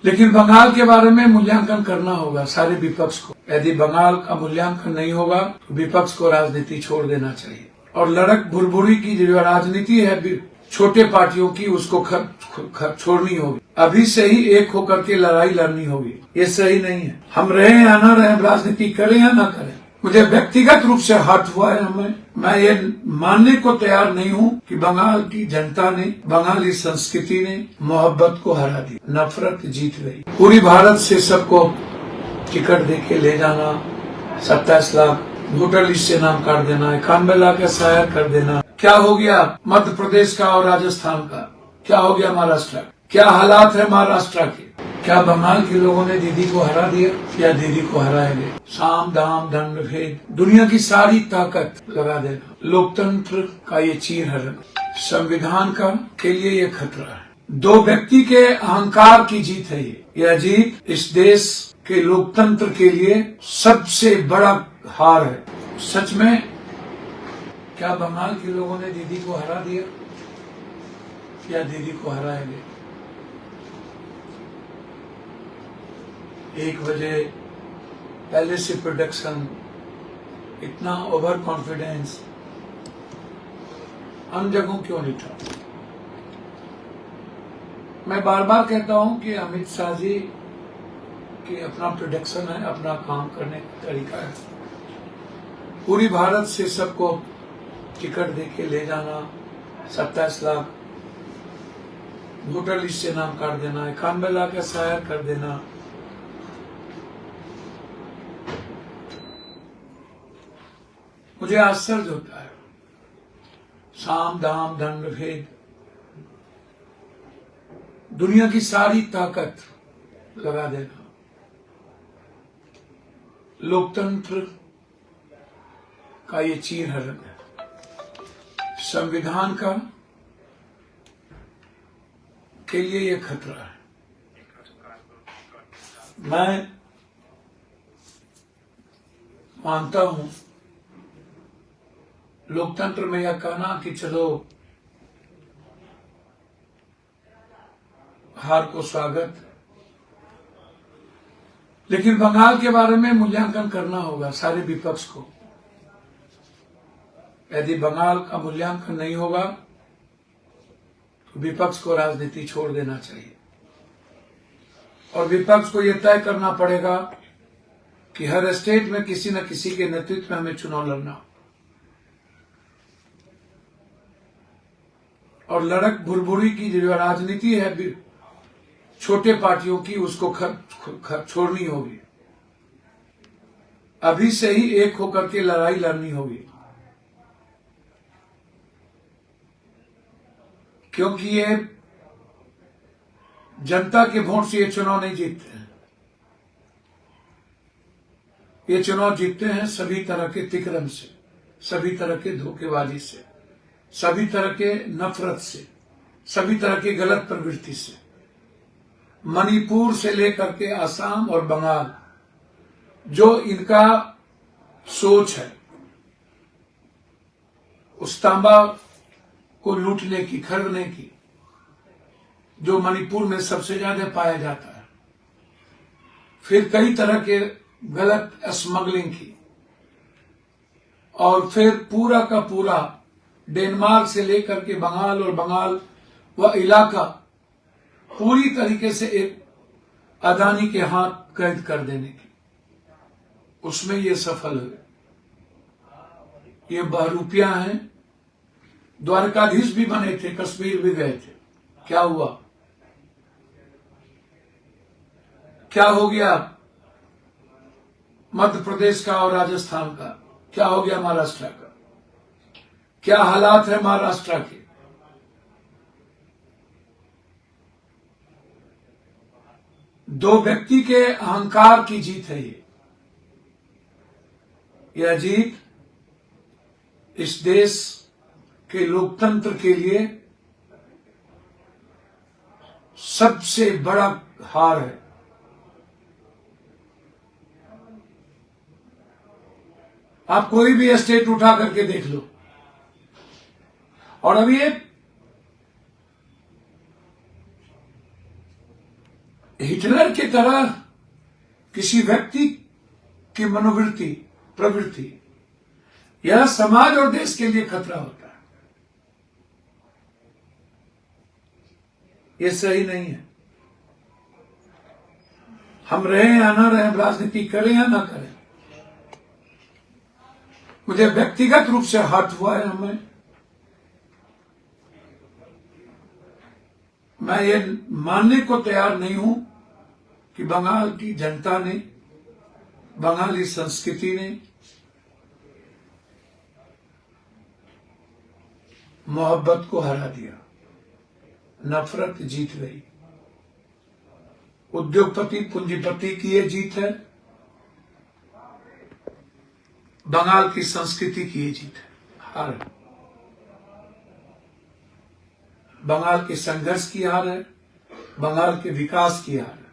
लेकिन बंगाल के बारे में मूल्यांकन करना होगा सारे विपक्ष को। यदि बंगाल का मूल्यांकन नहीं होगा तो विपक्ष को राजनीति छोड़ देना चाहिए और लड़क भुरभुरी की जो राजनीति है छोटे पार्टियों की, उसको छोड़नी होगी। अभी से ही एक होकर के लड़ाई लड़नी होगी। ये सही नहीं है। हम रहे या न रहे, राजनीति करें या न करें, मुझे व्यक्तिगत रूप से हर्ट हुआ है। मैं ये मानने को तैयार नहीं हूँ कि बंगाल की जनता ने, बंगाली संस्कृति ने मोहब्बत को हरा दिया, नफरत जीत गई। पूरी भारत से सबको टिकट देके ले जाना, 27 लाख वोटर लिस्ट से नाम काट देना, 91 लाख SIR कर देना। क्या हो गया मध्य प्रदेश का और राजस्थान का? क्या हो गया महाराष्ट्र? क्या हालात है महाराष्ट्र के? क्या बंगाल के लोगों ने दीदी को हरा दिया या दीदी को हराएंगे? साम दाम दंड भेद, दुनिया की सारी ताकत लगा देना, लोकतंत्र का ये चीरहरण, संविधान का के लिए ये खतरा है। दो व्यक्ति के अहंकार की जीत है ये। यह जीत इस देश के लोकतंत्र के लिए सबसे बड़ा हार है। सच में क्या बंगाल के लोगों ने दीदी को हरा दिया या दीदी को हराएंगे? 1 बजे पहले से प्रोडक्शन, इतना ओवर कॉन्फिडेंस अन्य जगहों क्यों नहीं था? मैं बार बार कहता हूं कि अमित शाह जी की अपना प्रोडक्शन है, अपना काम करने का तरीका है। पूरी भारत से सबको टिकट देके ले जाना, 27 लाख वोटर लिस्ट से नाम काट देना, 91 लाख SIR कर देना। मुझे आश्चर्य होता है। साम दाम दंड भेद, दुनिया की सारी ताकत लगा देना, लोकतंत्र का ये चीरहरण है, संविधान का के लिए ये खतरा है। मैं मानता हूं लोकतंत्र में यह कहना कि चलो हार को स्वागत, लेकिन बंगाल के बारे में मूल्यांकन करना होगा सारे विपक्ष को। यदि बंगाल का मूल्यांकन नहीं होगा तो विपक्ष को राजनीति छोड़ देना चाहिए और विपक्ष को यह तय करना पड़ेगा कि हर स्टेट में किसी न किसी के नेतृत्व में हमें चुनाव लड़ना और लड़क भुरभुरी की जो राजनीति है छोटे पार्टियों की, उसको छोड़नी होगी। अभी से ही एक होकर के लड़ाई लड़नी होगी, क्योंकि ये जनता के वोट से ये चुनाव नहीं जीतते हैं। ये चुनाव जीतते हैं सभी तरह के तिक्रम से, सभी तरह के धोखेबाजी से, सभी तरह के नफरत से, सभी तरह की गलत प्रवृत्ति से। मणिपुर से लेकर के असम और बंगाल, जो इनका सोच है उस तांबा को लूटने की, खरीदने की, जो मणिपुर में सबसे ज्यादा पाया जाता है, फिर कई तरह के गलत स्मगलिंग की, और फिर पूरा का पूरा डेनमार्क से लेकर के बंगाल और बंगाल व इलाका पूरी तरीके से एक अदानी के हाथ कैद कर देने की, उसमें ये सफल हुए। ये बहरूपिया हैं, द्वारकाधीश भी बने थे, कश्मीर भी गए थे। क्या हुआ? क्या हो गया मध्य प्रदेश का और राजस्थान का? क्या हो गया महाराष्ट्र का? क्या हालात है महाराष्ट्र के? दो व्यक्ति के अहंकार की जीत है ये। यह जीत इस देश के लोकतंत्र के लिए सबसे बड़ा हार है। आप कोई भी स्टेट उठा करके देख लो, और अब ये हिटलर की तरह किसी व्यक्ति की मनोवृत्ति, प्रवृत्ति, यह समाज और देश के लिए खतरा होता है। ये सही नहीं है। हम रहे या ना रहे, राजनीति करें या ना करें, मुझे व्यक्तिगत रूप से हर्ट हुआ है। मैं ये मानने को तैयार नहीं हूं कि बंगाल की जनता ने, बंगाली संस्कृति ने मोहब्बत को हरा दिया, नफरत जीत गई। उद्योगपति पूंजीपति की ये जीत है, बंगाल की संस्कृति की ये जीत है, हार है। बंगाल के संघर्ष की हार है, बंगाल के विकास की हार है।